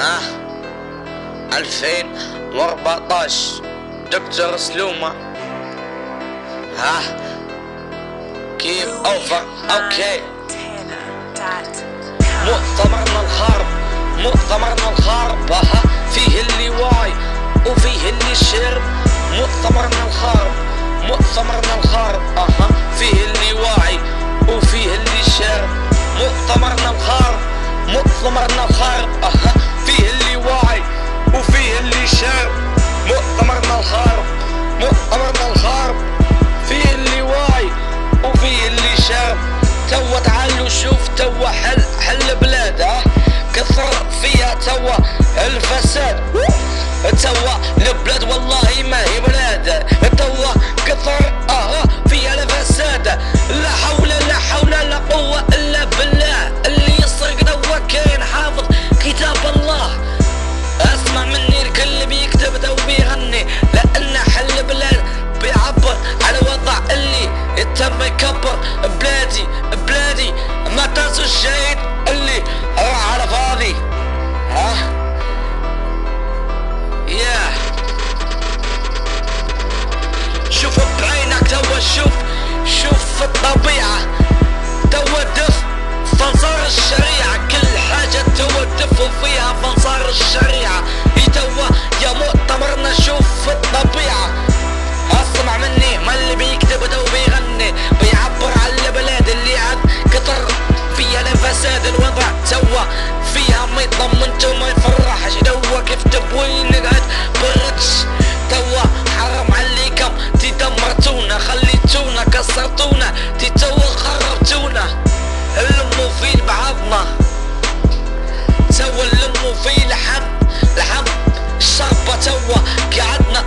ها 2014 دكتور سلومة. ها كيف اوفر اوكي. مؤتمرنا الخارب، مؤتمرنا الخارب، ها فيه اللي واي وفيه اللي شرب. مؤتمرنا الخارب، مؤتمرنا الخارب، ها فيه اللي واعي وفيه اللي شرب. مؤتمرنا الخارب، مؤتمرنا الخارب، ها فيه اللي واعي وفيه اللي شرب. مؤتمرنا الخارب، مؤتمرنا الخارب، فيه اللي واعي وفيه اللي شرب. توا تعالوا شوف توا حل بلاد، كثر فيها توا الفساد. توا البلاد والله ما هي بلاد، توا كثر فيها الفساد. لا حول لا حول لا قوة الا بالله. اللي يسرق توا كاين حافظ كتاب الله. اسمع مني الكل بيكتب تو بيغني، لان حل بلاد بيعبر على الوضع اللي تم يكبر. بلادي بلادي ما تنسوا الشهيد اللي راح على فاضي. ياه شوف بعينك توا، شوف الطبيعة توا دف فانصار الشريعة. كل حاجة توا دف وفيها فانصار الشريعة. توا يا مؤتمرنا شوف الطبيعة. اسمع مني ما اللي بيكتب تو بيغني، بيعبر على البلاد اللي عاد كتر فيها الفساد. الوضع توا فيها ما يطمنش وما يفرحش. توا كيف تبوي نقعد برقش. توا حرام عليكم تدمرتونا، خليتونا كسرتونا، توا خربتونا. اللموا في بعضنا توا، اللموا في لحم الشربة. توا قعدنا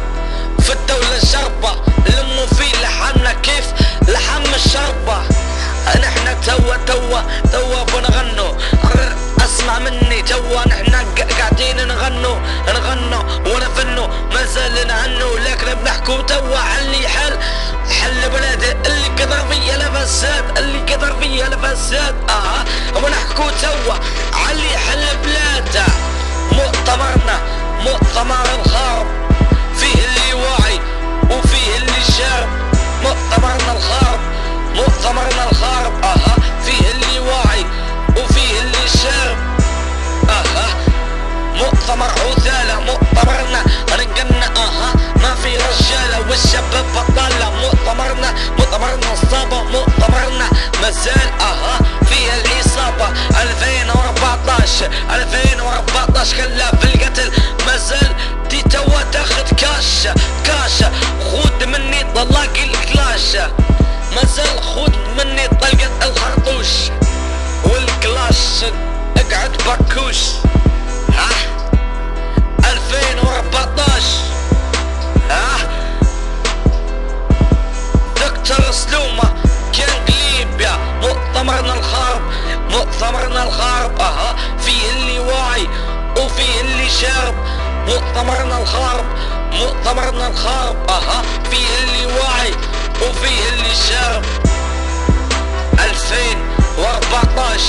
في الدولة الشربة، لموا في لحمنا كيف لحم الشربة. نحنا توا بنغنوا. اسمع مني توا نحنا قاعدين نغنوا ونفنوا، مازال نهنوا، لكن بنحكوا توا علي حل بلادي اللي كثر فيها الفساد، اللي كثر فيها الفساد. ونحكوا توا علي حل بلاده. مؤتمرنا مؤتمر الخارب، فيه اللي واعي وفيه اللي شارب. مؤتمرنا الخارب، مؤتمرنا الخارب، فيه اللي واعي وفيه اللي شارب. مؤتمر عثالة، مؤتمرنا رجالنا ما في رجالة والشباب بطالة. مؤتمرنا الصابة، مؤتمرنا مازال فيها العصابة. 2014 كلا في القتل مازال توا تاخد كاش. خود مني طلاق الكلاش، مازال خود مني طلقة الخرطوش والكلاش. اقعد بكوش. 2014 دكتور سلومة كان ليبيا. مؤتمرنا الخارب، مؤتمرنا الخارب، فيه اللي واعي وفيه اللي شارب. مؤتمرنا الخارب، مؤتمرنا الخارب، فيه اللي واعي وفيه اللي شارب. 2014